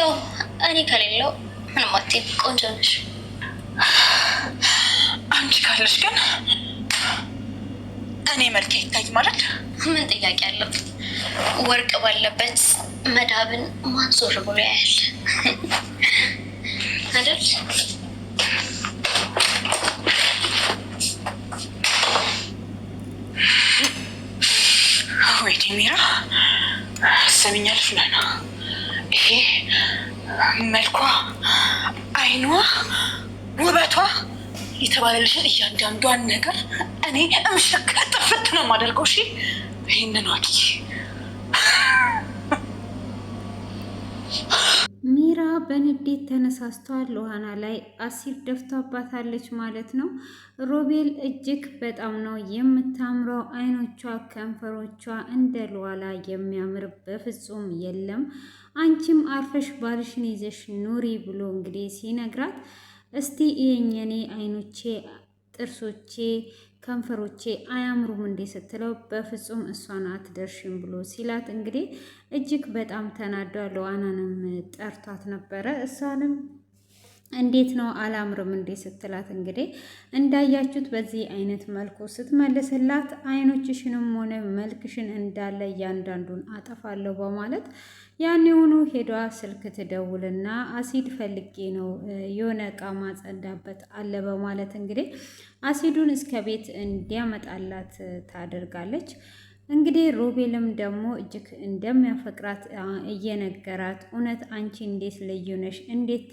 ያው እኔ ከሌለው ምንም አትይም። ቆንጆ ነሽ። አንቺ ካለሽ ግን እኔ መልክ ይታይ ማለት ምን ጥያቄ አለው? ወርቅ ባለበት መዳብን ማን ዞር ብሎ ያያል አይደል? ወይኔ ሚራ ሰሚኛለሽ ብለና ይሄ መልኳ፣ አይኗ፣ ውበቷ የተባለልሽን እያንዳንዷን ነገር እኔ እምሽክ ጥፍት ነው የማደርገው። እሺ ይህንን ዋቂ። ሚራ በንዴት ተነሳስቷል። ሉሃና ላይ አሲድ ደፍታባታለች ማለት ነው። ሮቤል እጅግ በጣም ነው የምታምረው። አይኖቿ፣ ከንፈሮቿ እንደ ሉዋላ የሚያምር በፍጹም የለም። አንቺም አርፈሽ ባልሽን ይዘሽ ኑሪ ብሎ እንግዲህ ሲነግራት እስቲ የኔ አይኖቼ፣ ጥርሶቼ፣ ከንፈሮቼ አያምሩም እንዴ ስትለው በፍጹም እሷን አትደርሽም ብሎ ሲላት እንግዲህ እጅግ በጣም ተናዷ ሉዋናንም ጠርቷት ነበረ። እሷንም እንዴት ነው አላምርም እንዴ ስትላት እንግዲህ እንዳያችሁት በዚህ አይነት መልኩ ስትመልስላት አይኖችሽንም ሆነ መልክሽን እንዳለ እያንዳንዱን አጠፋለሁ በማለት ያኔውኑ ሄዷ ስልክ ትደውልና አሲድ ፈልጌ ነው የሆነ እቃ ማጸዳበት አለ በማለት እንግዲህ አሲዱን እስከ ቤት እንዲያመጣላት ታደርጋለች። እንግዲህ ሮቤልም ደግሞ እጅግ እንደሚያፈቅራት እየነገራት እውነት አንቺ እንዴት ልዩ ነሽ፣ እንዴት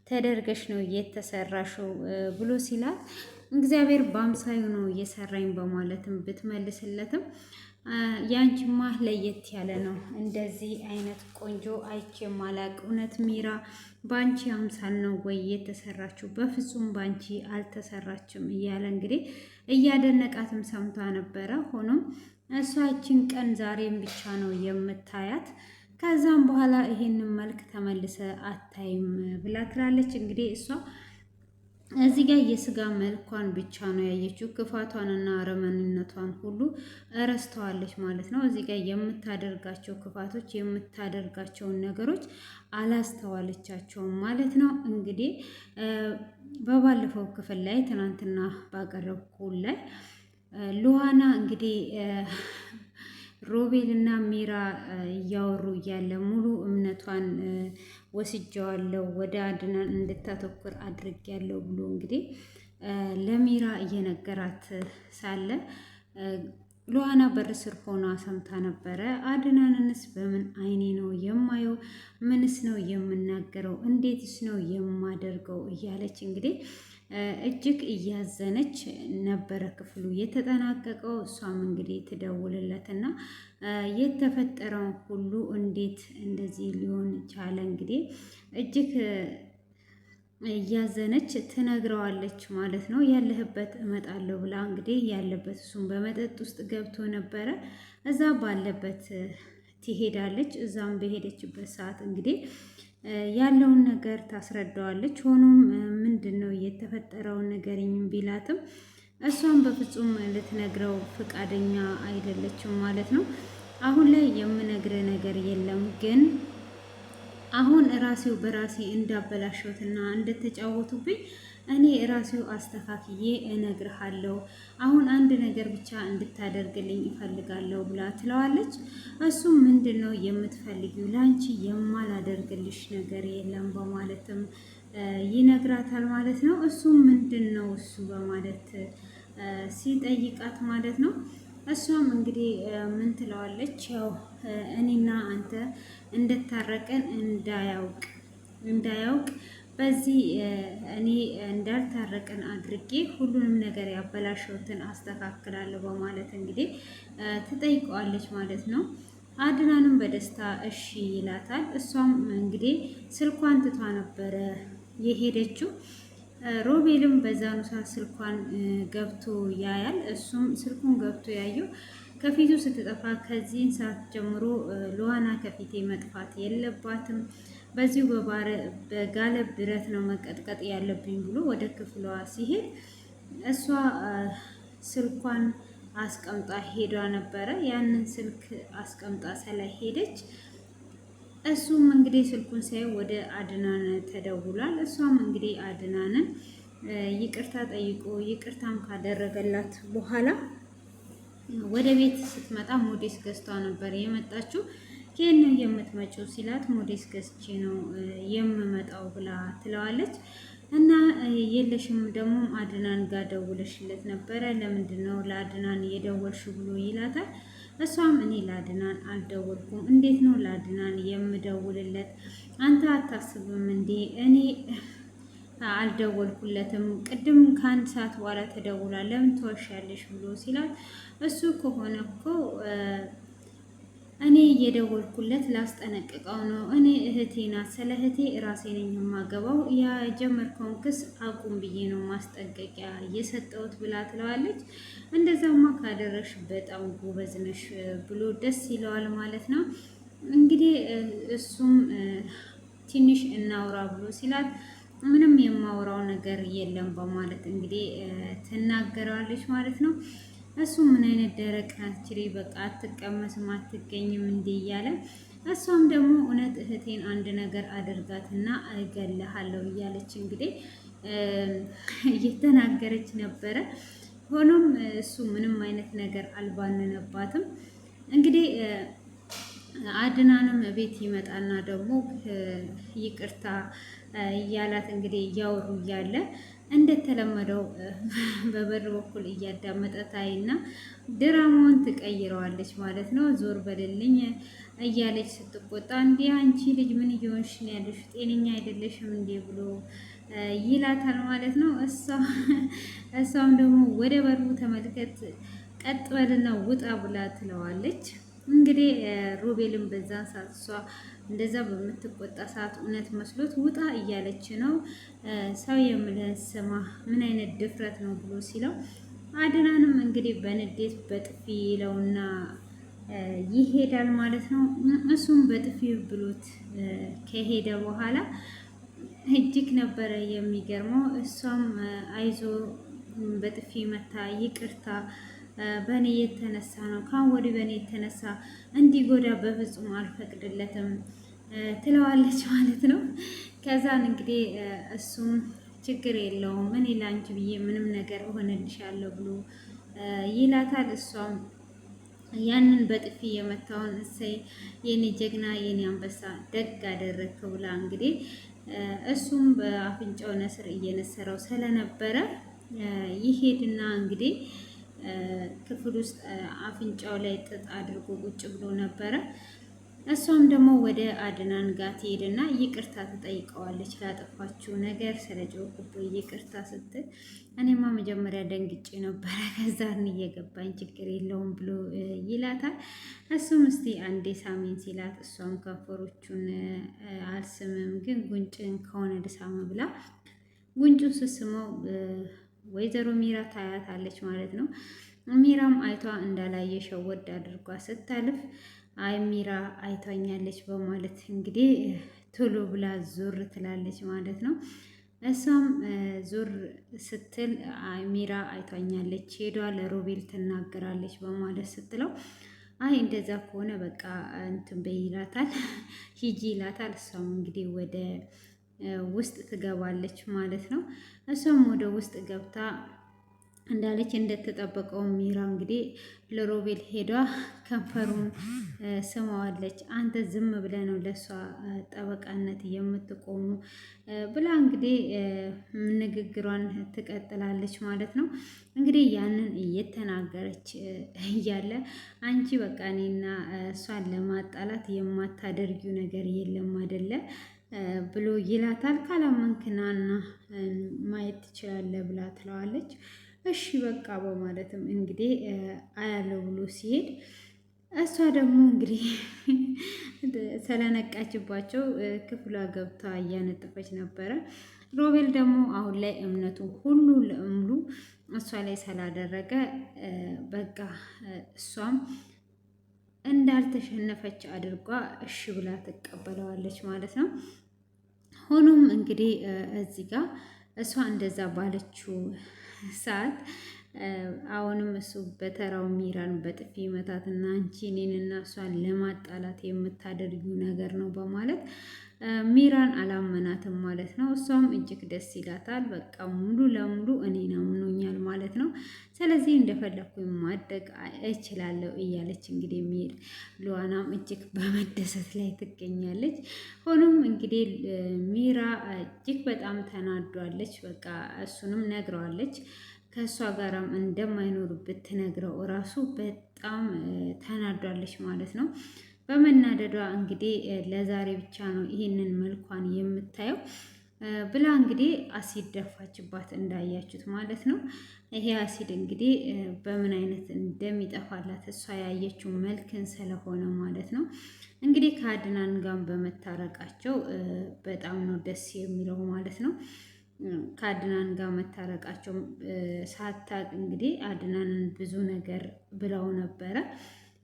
ተደርገሽ ነው የተሰራሽው ብሎ ሲላት እግዚአብሔር በአምሳዩ ነው እየሰራኝ በማለትም ብትመልስለትም ያንቺማ ለየት ያለ ነው፣ እንደዚህ አይነት ቆንጆ አይቼ ማላቅ፣ እውነት ሚራ ባንቺ አምሳል ነው ወይ የተሰራችው? በፍጹም ባንቺ አልተሰራችም እያለ እንግዲህ እያደነቃትም ሰምታ ነበረ። ሆኖም እሷ ይችን ቀን ዛሬም ብቻ ነው የምታያት፣ ከዛም በኋላ ይሄንን መልክ ተመልሰ አታይም ብላ ትላለች። እንግዲህ እሷ እዚህ ጋር የስጋ መልኳን ብቻ ነው ያየችው፣ ክፋቷንና አረመኔነቷን ሁሉ እረስተዋለች ማለት ነው። እዚህ ጋር የምታደርጋቸው ክፋቶች፣ የምታደርጋቸውን ነገሮች አላስተዋለቻቸውም ማለት ነው። እንግዲህ በባለፈው ክፍል ላይ ትናንትና ባቀረብኩ ላይ ሉሃና እንግዲህ ሮቤል እና ሚራ እያወሩ እያለ ሙሉ እምነቷን ወስጀዋለሁ፣ ወደ አድናን እንድታተኩር አድርጌያለሁ ብሎ እንግዲህ ለሚራ እየነገራት ሳለ ሉሃና በር ስር ሆና ሰምታ ነበረ። አድናንንስ በምን አይኔ ነው የማየው? ምንስ ነው የምናገረው? እንዴትስ ነው የማደርገው? እያለች እንግዲህ እጅግ እያዘነች ነበረ ክፍሉ የተጠናቀቀው። እሷም እንግዲህ ትደውልለትና የተፈጠረውን ሁሉ እንዴት እንደዚህ ሊሆን ቻለ እንግዲህ እጅግ እያዘነች ትነግረዋለች ማለት ነው። ያለህበት እመጣለሁ ብላ እንግዲህ ያለበት እሱም በመጠጥ ውስጥ ገብቶ ነበረ። እዛ ባለበት ትሄዳለች። እዛም በሄደችበት ሰዓት እንግዲህ ያለውን ነገር ታስረዳዋለች። ሆኖም ምንድን ነው የተፈጠረውን ነገርኝም ቢላትም እሷም በፍጹም ልትነግረው ፈቃደኛ አይደለችም ማለት ነው። አሁን ላይ የምነግርህ ነገር የለም፣ ግን አሁን ራሴው በራሴ እንዳበላሸሁትና እንደተጫወቱብኝ እኔ ራሴው አስተካክዬ እነግርሃለሁ። አሁን አንድ ነገር ብቻ እንድታደርግልኝ እፈልጋለሁ ብላ ትለዋለች። እሱም ምንድን ነው የምትፈልጊው? ላንቺ የማላደርግልሽ ነገር የለም በማለትም ይነግራታል ማለት ነው። እሱም ምንድን ነው እሱ በማለት ሲጠይቃት ማለት ነው። እሷም እንግዲህ ምን ትለዋለች? ያው እኔና አንተ እንደታረቀን እንዳያውቅ በዚህ እኔ እንዳልታረቀን አድርጌ ሁሉንም ነገር ያበላሸሁትን አስተካክላለሁ በማለት እንግዲህ ትጠይቀዋለች ማለት ነው። አድናንም በደስታ እሺ ይላታል። እሷም እንግዲህ ስልኳን ትቷ ነበረ የሄደችው። ሮቤልም በዛኑ ሰዓት ስልኳን ገብቶ ያያል። እሱም ስልኩን ገብቶ ያየው ከፊቱ ስትጠፋ ከዚህን ሰዓት ጀምሮ ሉሃና ከፊቴ መጥፋት የለባትም፣ በዚሁ በጋለ ብረት ነው መቀጥቀጥ ያለብኝ ብሎ ወደ ክፍሏ ሲሄድ እሷ ስልኳን አስቀምጣ ሄዷ ነበረ። ያንን ስልክ አስቀምጣ ስለሄደች እሱም እንግዲህ ስልኩን ሳይ ወደ አድናን ተደውሏል። እሷም እንግዲህ አድናንን ይቅርታ ጠይቆ ይቅርታም ካደረገላት በኋላ ወደ ቤት ስትመጣ ሞዴስ ገዝቷ ነበር የመጣችው። ከየት ነው የምትመጪው ሲላት ሞዴስ ገዝቼ ነው የምመጣው ብላ ትለዋለች። እና የለሽም ደግሞ አድናን ጋር ደውለሽለት ነበረ፣ ለምንድን ነው ለአድናን የደወልሽ ብሎ ይላታል። እሷም እኔ ለአድናን አልደወልኩም፣ እንዴት ነው ለአድናን የምደውልለት? አንተ አታስብም እንዴ? እኔ አልደወልኩለትም፣ ቅድም ከአንድ ሰዓት በኋላ ተደውላ ለምን ትዋሻለሽ ብሎ ሲላት፣ እሱ ከሆነ እኮ እኔ እየደወልኩለት ላስጠነቅቀው ነው። እኔ እህቴ ናት፣ ስለ እህቴ ራሴ ነኝ የማገባው፣ የጀመርከውን ክስ አቁም ብዬ ነው ማስጠንቀቂያ እየሰጠሁት ብላ ትለዋለች። እንደዛማ ካደረሽ በጣም ጎበዝ ነሽ ብሎ ደስ ይለዋል ማለት ነው። እንግዲህ እሱም ትንሽ እናውራ ብሎ ሲላት ምንም የማውራው ነገር የለም በማለት እንግዲህ ትናገረዋለች ማለት ነው። እሱ ምን አይነት ደረቅ ናችሪ፣ በቃ አትቀመስም አትገኝም እንዴ እያለ እሷም ደግሞ እውነት እህቴን አንድ ነገር አድርጋትና እገልሃለሁ እያለች እንግዲህ እየተናገረች ነበረ። ሆኖም እሱ ምንም አይነት ነገር አልባነነባትም። እንግዲህ አድናንም ቤት ይመጣና ደግሞ ይቅርታ እያላት እንግዲህ እያወሩ እያለ እንደተለመደው በበር በኩል እያዳመጠ ታይና ድራማውን ትቀይረዋለች ማለት ነው። ዞር በልልኝ እያለች ስትቆጣ እንዴ አንቺ ልጅ ምን እየሆንሽ ነው ያለሽ? ጤነኛ አይደለሽም እንዴ ብሎ ይላታል ማለት ነው። እሷም ደግሞ ወደ በሩ ተመልከት፣ ቀጥ በልና ውጣ ብላ ትለዋለች። እንግዲህ ሮቤልን በዛን ሰዓት እሷ እንደዛ በምትቆጣ ሰዓት እውነት መስሎት ውጣ እያለች ነው። ሰው የምልህን ስማ፣ ምን አይነት ድፍረት ነው ብሎ ሲለው አድናንም እንግዲህ በንዴት በጥፊ ይለውና ይሄዳል ማለት ነው። እሱም በጥፊ ብሎት ከሄደ በኋላ እጅግ ነበረ የሚገርመው። እሷም አይዞ በጥፊ መታ ይቅርታ በእኔ የተነሳ ነው፣ ካሁን ወዲህ በእኔ የተነሳ እንዲጎዳ በፍጹም አልፈቅድለትም ትለዋለች ማለት ነው። ከዛን እንግዲህ እሱም ችግር የለውም እኔ ላንቺ ብዬ ምንም ነገር እሆንልሻለሁ ብሎ ይላታል። እሷም ያንን በጥፊ የመታውን እሰይ የኔ ጀግና የኔ አንበሳ ደግ አደረግክ ብላ እንግዲህ እሱም በአፍንጫው ነስር እየነሰረው ስለነበረ ይሄድና እንግዲህ ክፍል ውስጥ አፍንጫው ላይ ጥጥ አድርጎ ቁጭ ብሎ ነበረ። እሷም ደግሞ ወደ አድናን ጋር ትሄድና ይቅርታ ትጠይቀዋለች ላጠፋችው ነገር ስለጮህኩብህ ይቅርታ ስትል፣ እኔማ መጀመሪያ ደንግጬ ነበረ ከዛን እየገባኝ ችግር የለውም ብሎ ይላታል። እሱም እስቲ አንዴ ሳሚን ሲላት እሷም ከንፈሮቹን አልስምም ግን ጉንጭን ከሆነ ልሳም ብላ ጉንጩን ስስመው ወይዘሮ ሚራ ታያታለች ማለት ነው። ሚራም አይቷ እንዳላየ ሸወድ አድርጓ ስታልፍ አይ ሚራ አይቷኛለች በማለት እንግዲህ ቶሎ ብላ ዞር ትላለች ማለት ነው። እሷም ዞር ስትል አይ ሚራ አይቷኛለች ሄዷ ለሮቤል ትናገራለች በማለት ስትለው አይ እንደዛ ከሆነ በቃ እንትን በይ ይላታል፣ ሂጂ ይላታል። እሷም እንግዲህ ወደ ውስጥ ትገባለች ማለት ነው። እሷም ወደ ውስጥ ገብታ እንዳለች እንደተጠበቀው ሚራ እንግዲህ ለሮቤል ሄዷ ከንፈሩን ስማዋለች። አንተ ዝም ብለህ ነው ለእሷ ጠበቃነት የምትቆሙ ብላ እንግዲህ ንግግሯን ትቀጥላለች ማለት ነው። እንግዲህ ያንን እየተናገረች እያለ አንቺ በቃ እኔና እሷን ለማጣላት የማታደርጊው ነገር የለም አይደለ ብሎ ይላታል። ካላመንክናና ማየት ትችላለህ ብላ ትለዋለች። እሺ በቃ በማለትም እንግዲህ አያለው ብሎ ሲሄድ እሷ ደግሞ እንግዲህ ስለነቃችባቸው ክፍሏ ገብታ እያነጠፈች ነበረ። ሮቤል ደግሞ አሁን ላይ እምነቱ ሁሉ ለእምሉ እሷ ላይ ስላደረገ በቃ እሷም እንዳልተሸነፈች አድርጓ እሺ ብላ ትቀበለዋለች ማለት ነው። ሆኖም እንግዲህ እዚህ ጋር እሷ እንደዛ ባለችው ሰዓት አሁንም እሱ በተራው ሚራን በጥፊ መታትና አንቺ እኔን እና እሷን ለማጣላት የምታደርጊው ነገር ነው በማለት ሚራን አላመናትም ማለት ነው። እሷም እጅግ ደስ ይላታል። በቃ ሙሉ ለሙሉ እኔን አምኖኛል ማለት ነው። ስለዚህ እንደፈለኩኝ ማድረግ እችላለሁ እያለች እንግዲህ ሉዋናም እጅግ በመደሰት ላይ ትገኛለች። ሆኖም እንግዲህ ሚራ እጅግ በጣም ተናዷለች። በቃ እሱንም ነግረዋለች። ከእሷ ጋራም እንደማይኖር ብትነግረው እራሱ በጣም ተናዷለች ማለት ነው። በመናደዷ እንግዲህ ለዛሬ ብቻ ነው ይህንን መልኳን የምታየው ብላ እንግዲህ አሲድ ደፋችባት እንዳያችሁት ማለት ነው። ይሄ አሲድ እንግዲህ በምን አይነት እንደሚጠፋላት እሷ ያየችው መልክን ስለሆነ ማለት ነው። እንግዲህ ከአድናን ጋር በመታረቃቸው በጣም ነው ደስ የሚለው ማለት ነው። ከአድናን ጋር መታረቃቸው ሳታቅ እንግዲህ አድናንን ብዙ ነገር ብለው ነበረ።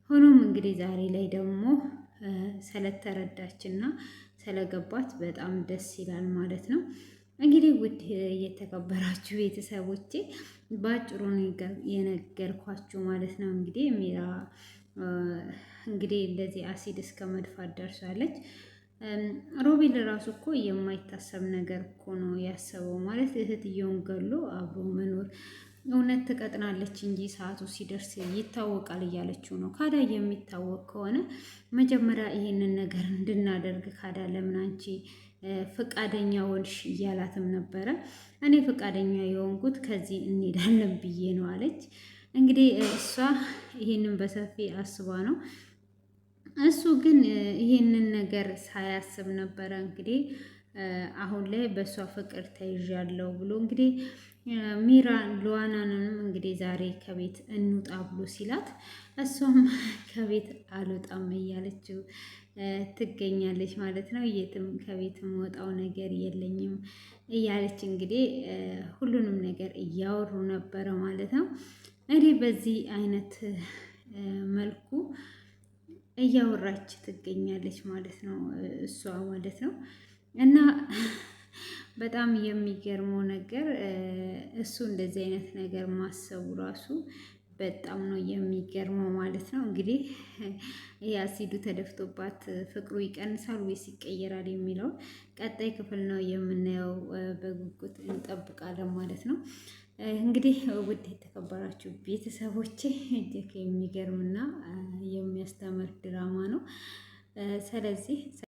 ሆኖም እንግዲህ ዛሬ ላይ ደግሞ ስለተረዳችና ስለገባት በጣም ደስ ይላል ማለት ነው። እንግዲህ ውድ የተከበራችሁ ቤተሰቦቼ በአጭሩ የነገርኳችሁ ማለት ነው። እንግዲህ ሚራ እንግዲህ እንደዚህ አሲድ እስከ መድፋት ደርሳለች። ሮቤል ራሱ እኮ የማይታሰብ ነገር እኮ ነው ያሰበው ማለት እህትየውን ገሎ አብሮ መኖር እውነት ትቀጥናለች እንጂ ሰዓቱ ሲደርስ ይታወቃል እያለችው ነው። ካዳ የሚታወቅ ከሆነ መጀመሪያ ይሄንን ነገር እንድናደርግ ካዳ ለምን አንቺ ፈቃደኛ ወንሽ እያላትም ነበረ። እኔ ፈቃደኛ የሆንኩት ከዚህ እንሄዳለን ብዬ ነው አለች። እንግዲህ እሷ ይሄንን በሰፊ አስባ ነው። እሱ ግን ይሄንን ነገር ሳያስብ ነበረ እንግዲህ አሁን ላይ በእሷ ፍቅር ተይዣለሁ ብሎ እንግዲህ ሚራ ሉዋናንም እንግዲህ ዛሬ ከቤት እንውጣ ብሎ ሲላት እሷም ከቤት አልወጣም እያለችው ትገኛለች ማለት ነው። የትም ከቤት ወጣው ነገር የለኝም እያለች እንግዲህ ሁሉንም ነገር እያወሩ ነበረ ማለት ነው። እንግዲህ በዚህ አይነት መልኩ እያወራች ትገኛለች ማለት ነው እሷ ማለት ነው። እና በጣም የሚገርመው ነገር እሱ እንደዚህ አይነት ነገር ማሰቡ ራሱ በጣም ነው የሚገርመው ማለት ነው። እንግዲህ ይሄ አሲዱ ተደፍቶባት ፍቅሩ ይቀንሳል ወይስ ይቀየራል የሚለው ቀጣይ ክፍል ነው የምናየው። በጉጉት እንጠብቃለን ማለት ነው። እንግዲህ ውድ የተከበራችሁ ቤተሰቦቼ እጅግ የሚገርምና የሚያስተምር ድራማ ነው። ስለዚህ